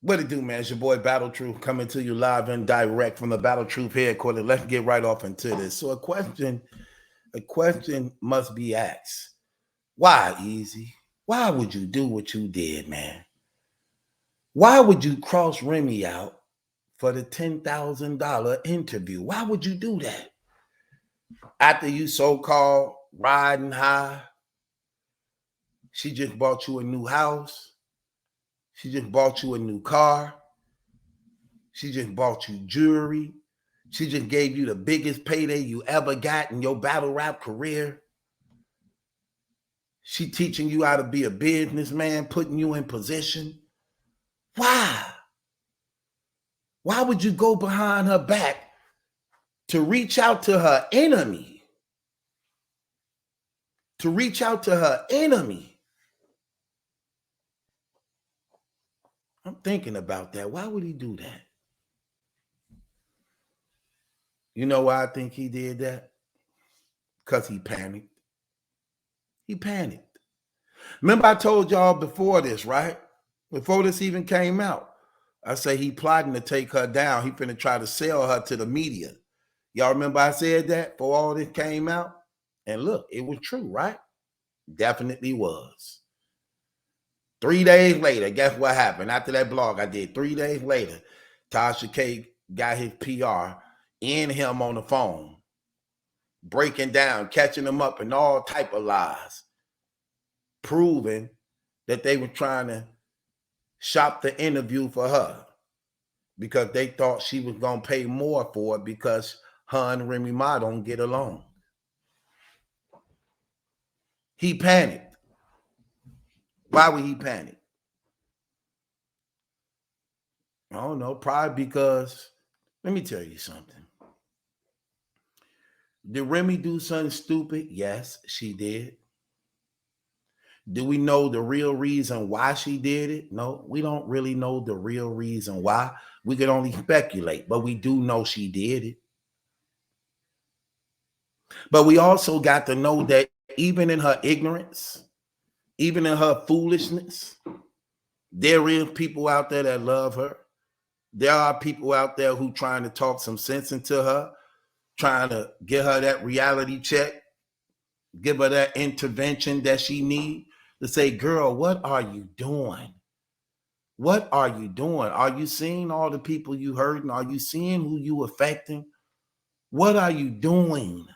What it do, man? It's your boy Battle Truth coming to you live and direct from the Battle Truth headquarters. Let's get right off into this. So a question must be asked. Why, Easy? Why would you do what you did, man? Why would you cross Remy out for the $10,000 interview? Why would you do that? After you so-called riding high, she just bought you a new house. She just bought you a new car. She just bought you jewelry. She just gave you the biggest payday you ever got in your battle rap career. She teaching you how to be a businessman, putting you in position. Why? Why would you go behind her back to reach out to her enemy? To reach out to her enemy. I'm thinking about that. Why would he do that? You know why I think he did that? Because he panicked. He panicked. Remember I told y'all before this, right? Before this even came out, I say he plotting to take her down. He finna try to sell her to the media. Y'all remember I said that before all this came out? And look, it was true, right? Definitely was. 3 days later, guess what happened? After that blog I did, 3 days later, Tasha K got his PR and him on the phone, breaking down, catching him up in all type of lies, proving that they were trying to shop the interview for her because they thought she was going to pay more for it because her and Remy Ma don't get along. He panicked. Why would he panic? I don't know, probably because, let me tell you something. Did Remy do something stupid? Yes, she did. Do we know the real reason why she did it? No, we don't really know the real reason why. We could only speculate, but we do know she did it. But we also got to know that even in her ignorance, even in her foolishness, there is people out there that love her. There are people out there who trying to talk some sense into her, trying to get her that reality check, give her that intervention that she need to say, girl, what are you doing? What are you doing? Are you seeing all the people you hurting? Are you seeing who you affecting? What are you doing?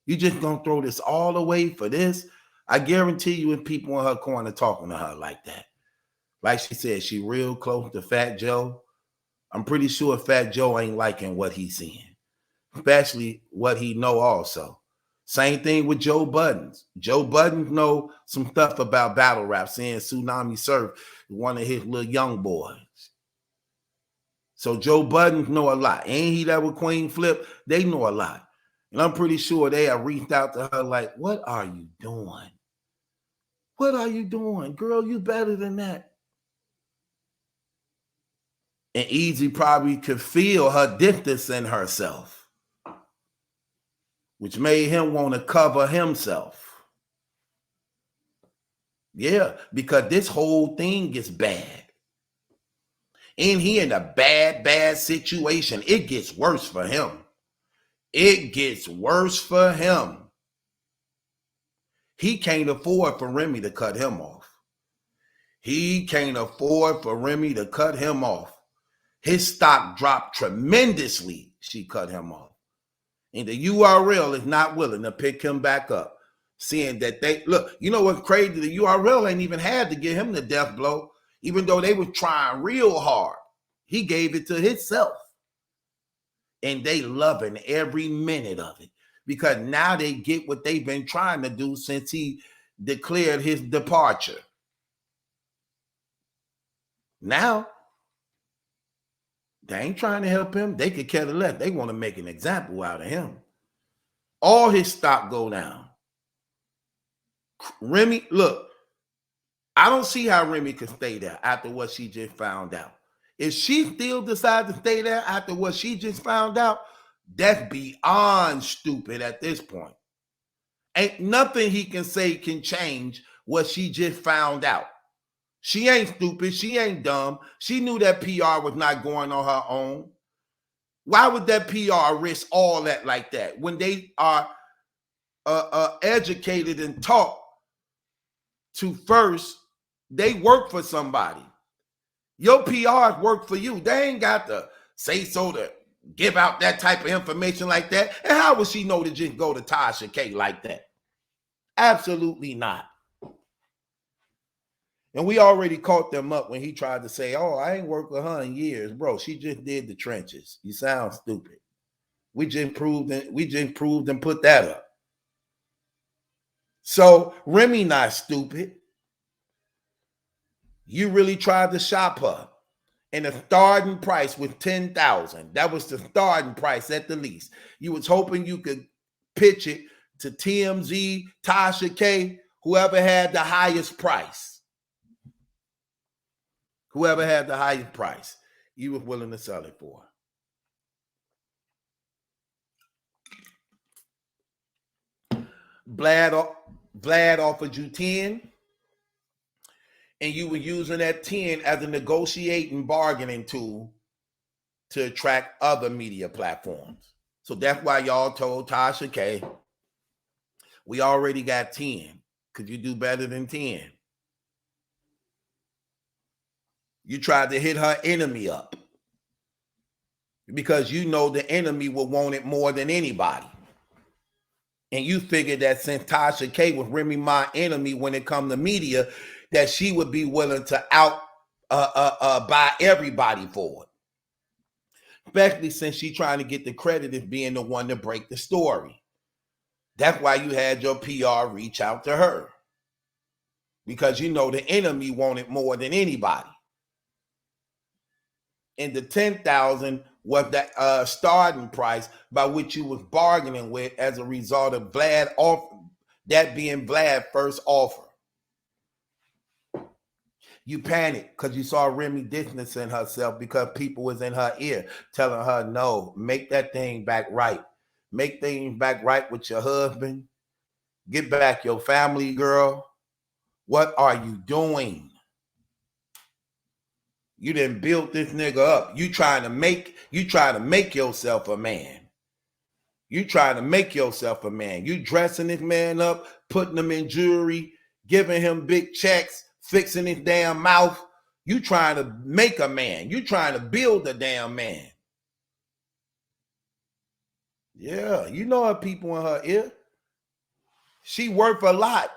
You just gonna throw this all away for this? I guarantee you, if people in her corner talking to her like that, like she said, she real close to Fat Joe. I'm pretty sure Fat Joe ain't liking what he's seeing, especially what he know also. Same thing with Joe Buttons. Joe Buttons know some stuff about battle rap, saying Tsunami Surf, one of his little young boys. So Joe Buttons know a lot. Ain't he that with Queen Flip? They know a lot. And I'm pretty sure they have reached out to her like, what are you doing? What are you doing? Girl, you better than that. And Easy probably could feel her distance in herself, which made him want to cover himself. Yeah, because this whole thing gets bad. And he in a bad situation. It gets worse for him. It gets worse for him. He can't afford for Remy to cut him off. He can't afford for Remy to cut him off. His stock dropped tremendously. She cut him off. And the URL is not willing to pick him back up. Seeing that they, look, you know what's crazy? The URL ain't even had to get him the death blow, even though they were trying real hard. He gave it to himself. And they loving every minute of it because now they get what they've been trying to do since he declared his departure. Now, they ain't trying to help him. They could care less. They want to make an example out of him. All his stock go down. Remy, look, I don't see how Remy could stay there after what she just found out. If she still decides to stay there after what she just found out, that's beyond stupid at this point. Ain't nothing he can say can change what she just found out. She ain't stupid. She ain't dumb. She knew that PR was not going on her own. Why would that PR risk all that like that when they are educated and taught to first, they work for somebody. Your PRs work for you. They ain't got to say so to give out that type of information like that. And how would she know to just go to Tasha K like that? Absolutely not. And we already caught them up when he tried to say, oh, I ain't worked with her in years. Bro, she just did the trenches. You sound stupid. We just proved and put that up. So Remy not stupid. You really tried to shop her. And the starting price was $10,000. That was the starting price at the least. You was hoping you could pitch it to TMZ, Tasha K, whoever had the highest price. Whoever had the highest price, you was willing to sell it for. Vlad offered you 10, and you were using that 10 as a negotiating bargaining tool to attract other media platforms. So that's why y'all told Tasha K, we already got 10. Could you do better than 10? You tried to hit her enemy up because you know the enemy will want it more than anybody. And you figured that since Tasha K was Remy my enemy when it comes to media, that she would be willing to buy everybody for it. Especially since she's trying to get the credit of being the one to break the story. That's why you had your PR reach out to her. Because you know the enemy wanted more than anybody. And the $10,000 was that starting price by which you was bargaining with as a result of Vlad that being Vlad's first offer. You panicked because you saw Remy distancing herself because people was in her ear telling her, no, make that thing back right. Make things back right with your husband. Get back your family, girl. What are you doing? You done built this nigga up. You trying to make yourself a man. You trying to make yourself a man. You dressing this man up, putting him in jewelry, giving him big checks, fixing his damn mouth. You trying to make a man. You trying to build a damn man. Yeah, you know her people in her ear. She worth a lot.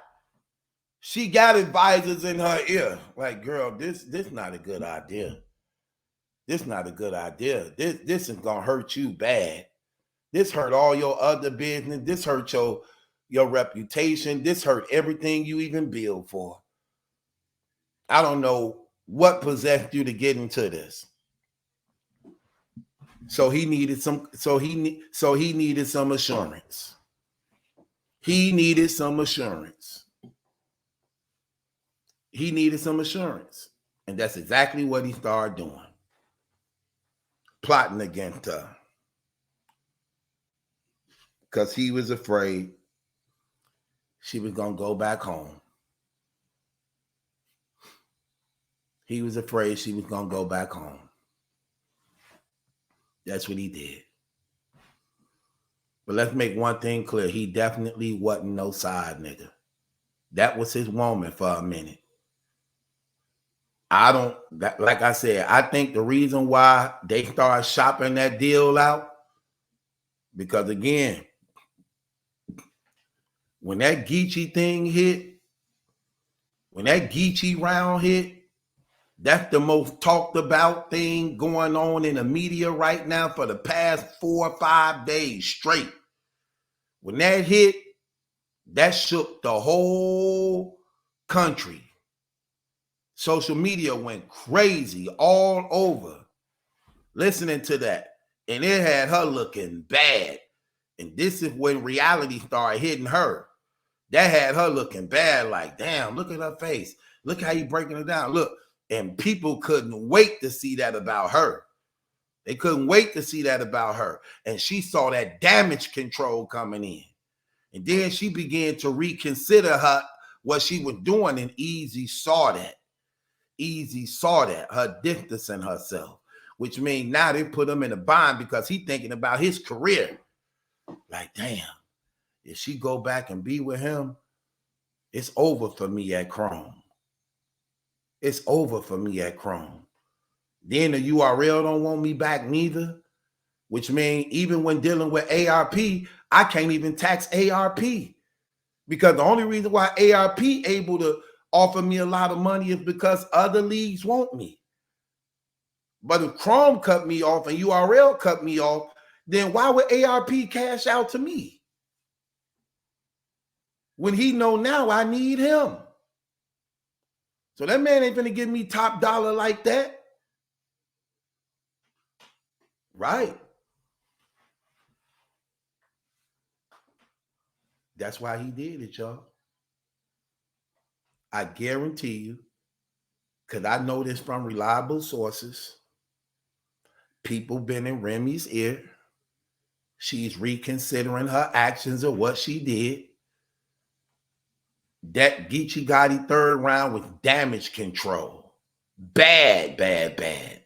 She got advisors in her ear. Like, girl, this not a good idea. This not a good idea. This is gonna hurt you bad. This hurt all your other business. This hurt your reputation. This hurt everything you even build for. I don't know what possessed you to get into this. So he needed some. So he needed some assurance. He needed some assurance. He needed some assurance. And that's exactly what he started doing. Plotting against her. Because he was afraid she was going to go back home. He was afraid she was going to go back home. That's what he did. But let's make one thing clear. He definitely wasn't no side nigga. That was his woman for a minute. Like I said, I think the reason why they started shopping that deal out, because again, when that Geechee thing hit, when that Geechee round hit, that's the most talked about thing going on in the media right now for the past 4 or 5 days straight. When that hit, that shook the whole country. Social media went crazy all over listening to that. And it had her looking bad. And this is when reality started hitting her. That had her looking bad, like, damn, look at her face. Look how you breaking it down. Look. And people couldn't wait to see that about her. They couldn't wait to see that about her. And she saw that damage control coming in. And then she began to reconsider what she was doing, and Easy saw that. Easy saw that, her distancing herself, which means now they put him in a bind because he's thinking about his career. Like, damn, if she go back and be with him, it's over for me at Chrome. It's over for me at Chrome. Then the URL don't want me back neither, which means even when dealing with ARP, I can't even tax ARP because the only reason why ARP able to offer me a lot of money is because other leagues want me. But if Chrome cut me off and URL cut me off, then why would ARP cash out to me? When he know now I need him. So that man ain't gonna give me top dollar like that. Right. That's why he did it, y'all. I guarantee you, because I know this from reliable sources, people been in Remy's ear. She's reconsidering her actions of what she did. That Geechee Gotti third round was damage control. Bad, bad, bad.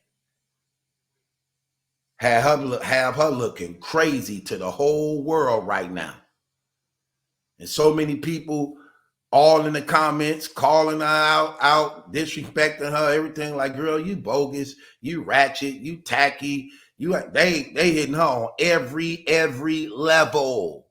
Have her looking crazy to the whole world right now. And so many people all in the comments calling her out, disrespecting her, everything like, girl, you bogus, you ratchet, you tacky. They hitting her on every level.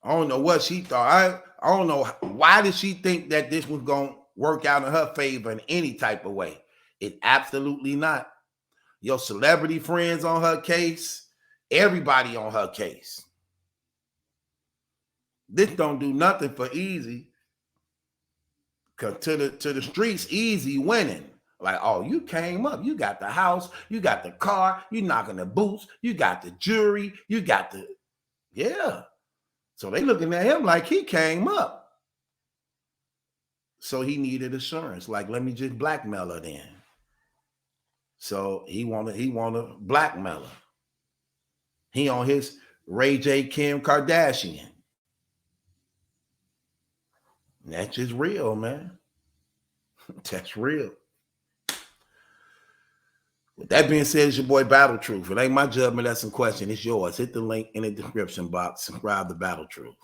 I don't know what she thought. I don't know why did she think that this was going to work out in her favor in any type of way. It absolutely not. Your celebrity friends on her case, everybody on her case. This don't do nothing for Easy. Cause to the streets, Easy winning. Like, oh, you came up, you got the house, you got the car, you knocking the boots, you got the jewelry, you got the, yeah. So they looking at him like he came up. So he needed assurance. Like, let me just blackmail her then. So he wanna blackmail her. He on his Ray J, Kim Kardashian. And that's just real, man. That's real. With that being said, it's your boy Battle Truth. It ain't my judgment, that's some question. It's yours. Hit the link in the description box. Subscribe to Battle Truth.